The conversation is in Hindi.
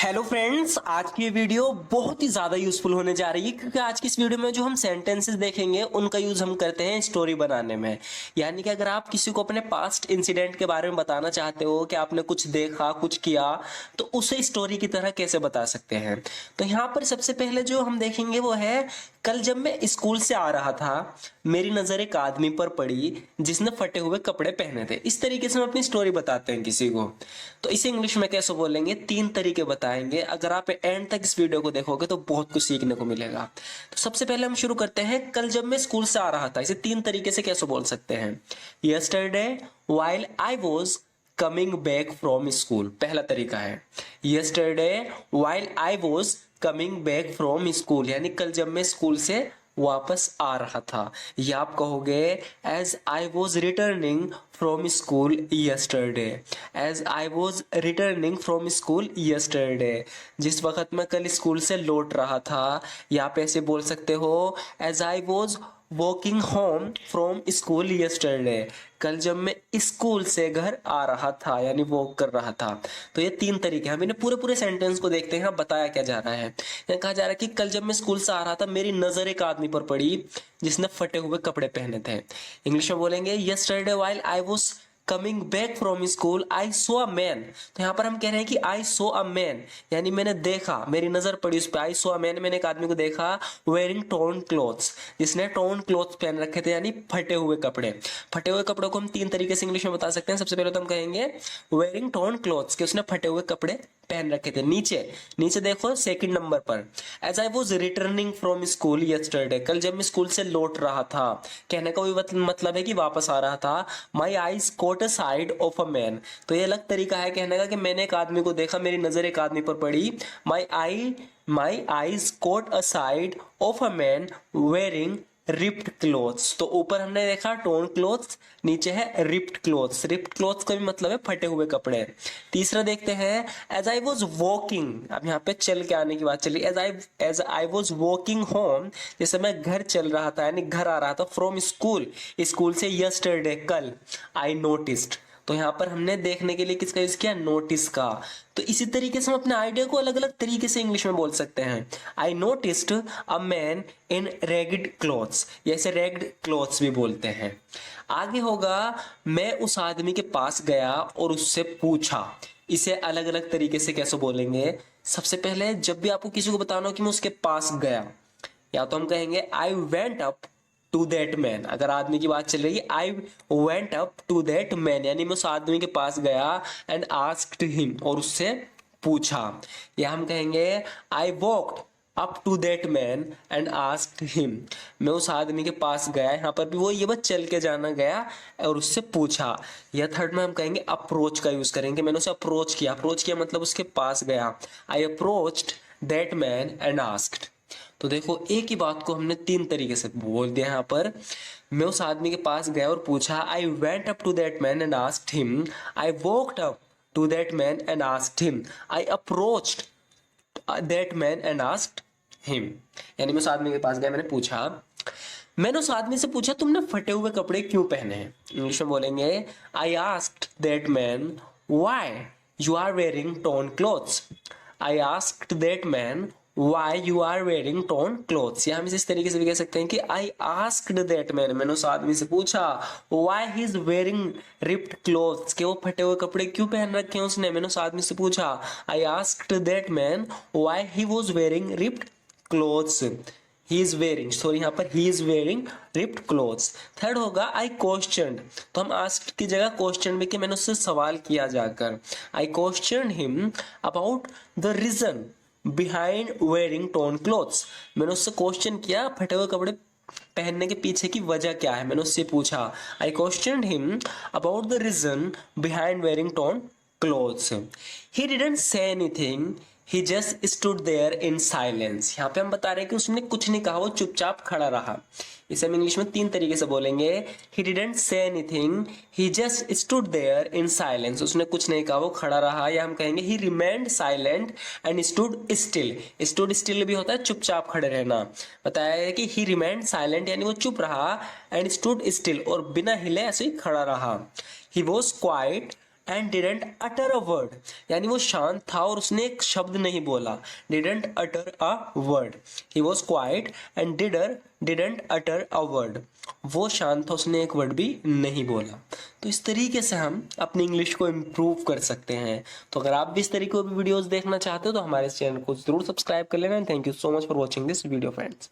हेलो फ्रेंड्स, आज की ये वीडियो बहुत ही ज़्यादा यूजफुल होने जा रही है क्योंकि आज की इस वीडियो में जो हम सेंटेंसेस देखेंगे उनका यूज़ हम करते हैं स्टोरी बनाने में। यानी कि अगर आप किसी को अपने पास्ट इंसिडेंट के बारे में बताना चाहते हो कि आपने कुछ देखा, कुछ किया, तो उसे स्टोरी की तरह कैसे बता सकते हैं। तो यहाँ पर सबसे पहले जो हम देखेंगे वो है, कल जब मैं स्कूल से आ रहा था मेरी नज़र एक आदमी पर पड़ी जिसने फटे हुए कपड़े पहने थे। इस तरीके से हम अपनी स्टोरी बताते हैं किसी को। तो इसे इंग्लिश में कैसे बोलेंगे, 3 तरीके बताएंगे। अगर आप एंड तक इस वीडियो को देखोगे तो बहुत कुछ सीखने को मिलेगा। तो सबसे पहले हम शुरू करते हैं, कल जब मैं स्कूल से आ रहा था। इसे 3 तरीके से कैसे बोल सकते हैं। Yesterday while I was coming back from school, पहला तरीका है। Yesterday while I was coming back from school, यानी कल जब मैं स्कूल से वापस आ रहा था। या आप कहोगे as I was returning from school yesterday. As I was returning from school yesterday, जिस वक्त मैं कल स्कूल से लौट रहा था। या आप ऐसे बोल सकते हो, as I was walking home from school yesterday. कल जब मैं स्कूल से घर आ रहा था, यानी वॉक कर रहा था। तो ये 3 तरीके हैं। हम इन्हें पूरे पूरे सेंटेंस को देखते हैं, बताया क्या जा रहा है। यहाँ कहा जा रहा है कि कल जब मैं स्कूल से आ रहा था मेरी नजर एक आदमी पर पड़ी जिसने फटे हुए कपड़े पहने थे। इंग्लिश में बोलेंगे, yesterday while I was coming back from school I so a man. तो यहाँ पर हम कह रहे हैं कि आई सो अ मैन, यानी मैंने देखा, मेरी नजर पड़ी उस पर। आई सो अ मैन, मैंने एक आदमी को देखा वेयरिंग टोर्न क्लोथ्स, जिसने टोर्न क्लोथ्स पहन रखे थे, यानी फटे हुए कपड़े। फटे हुए कपड़ों को हम 3 तरीके से इंग्लिश में बता सकते हैं। सबसे पहले तो हम कहेंगे वेयरिंग टोर्न क्लोथ्स, कि उसने फटे हुए कपड़े पहन रखे थे। नीचे नीचे देखो सेकंड नंबर पर, as I was returning from school yesterday, कल जब मैं स्कूल से लौट रहा था। कहने का भी मतलब है कि वापस आ रहा था। My eyes caught a sight of a man, तो ये अलग तरीका है कहने का कि मैंने एक आदमी को देखा, मेरी नजर एक आदमी पर पड़ी। My eyes caught a sight of a man wearing ripped clothes. तो ऊपर हमने देखा टोन क्लोथ्स, नीचे है रिप्ड क्लोथ्स। रिप्ड क्लोथ्स का भी मतलब है फटे हुए कपड़े। तीसरा देखते हैं, एज आई वॉज वॉकिंग, अब यहाँ पे चल के आने की बात चली। As I was walking home, जैसे मैं घर चल रहा था, यानी घर आ रहा था, फ्रॉम स्कूल, स्कूल से यस्टरडे कल, आई नोटिस्ड। तो यहाँ पर हमने देखने के लिए किसका यूज किया, नोटिस का। तो इसी तरीके से हम अपने आइडिया को अलग अलग तरीके से इंग्लिश में बोल सकते हैं। I noticed a man in ragged clothes, जैसे रेग्ड क्लॉथ्स भी बोलते हैं। आगे होगा, मैं उस आदमी के पास गया और उससे पूछा। इसे अलग अलग तरीके से कैसे बोलेंगे। सबसे पहले, जब भी आपको किसी को बताना हो कि मैं उसके पास गया, या तो हम कहेंगे I went up to that man. अगर आदमी की बात चल रही है, I went up to that man, यानी मैं उस आदमी के पास गया एंड आस्क्ड हिम, और उससे पूछा। या हम कहेंगे I walked up to that man and asked him, मैं उस आदमी के पास गया। यहाँ पर भी वो ये बस चल के जाना गया और उससे पूछा। या थर्ड में हम कहेंगे अप्रोच का यूज करेंगे, मैंने उसे अप्रोच किया। अप्रोच किया मतलब उसके पास गया। आई approached that man and asked. तो देखो, एक ही बात को हमने 3 तरीके से बोल दिया। यहाँ पर मैं उस आदमी के पास गया और पूछा, I went up to that man and asked him. I walked up to that man and asked him. I approached that man and asked him. यानी मैं उस आदमी के पास गया, मैंने उस आदमी से पूछा, तुमने फटे हुए कपड़े क्यों पहने हैं। इंग्लिश में बोलेंगे, I asked that man why you are wearing torn clothes. I asked that man why you are wearing torn clothes. या हम इस तरीके से भी कह सकते हैं कि आई आस्क्ड दैट मैन, मैंने उस आदमी से पूछा, why he is wearing ripped clothes, कि वो फटे हुए कपड़े क्यों पहन रखे हैं उसने, मैंने उस आदमी से पूछा। आई asked that man why he was wearing ripped clothes. He is wearing, sorry यहाँ पर he is wearing ripped clothes. Third होगा, आई क्वेश्चनड, तो हम आस्क्ड की जगह क्वेश्चन भी कि मैंने उससे सवाल किया जाकर। I questioned him about the reason behind wearing torn clothes, मैंने उससे क्वेश्चन किया फटे हुए कपड़े पहनने के पीछे की वजह क्या है, मैंने उससे पूछा। I questioned him about the reason behind wearing torn clothes. He didn't say anything, he just stood there in silence. यहाँ पे हम बता रहे हैं कि उसने कुछ नहीं कहा, वो चुपचाप खड़ा रहा। इसे हम इंग्लिश में 3 तरीके से बोलेंगे। He didn't say anything, he just stood there in silence, उसने कुछ नहीं कहा, वो खड़ा रहा। या हम कहेंगे ही remained silent and stood still. Stood still भी होता है चुपचाप खड़े रहना। बताया है कि ही रिमेन्ड साइलेंट, यानी वो चुप रहा, एंड स्टूड स्टिल, और बिना हिले ऐसे ही खड़ा रहा। He was quiet and didn't utter a word, यानी वो शांत था और उसने एक शब्द नहीं बोला। Didn't utter a word, he was quiet and didn't utter a word, वो शांत था, उसने एक वर्ड भी नहीं बोला। तो इस तरीके से हम अपनी इंग्लिश को इम्प्रूव कर सकते हैं। तो अगर आप भी इस तरीके की वीडियोस देखना चाहते हो तो हमारे इस चैनल को जरूर सब्सक्राइब कर लेना। Thank you so much for watching this video friends.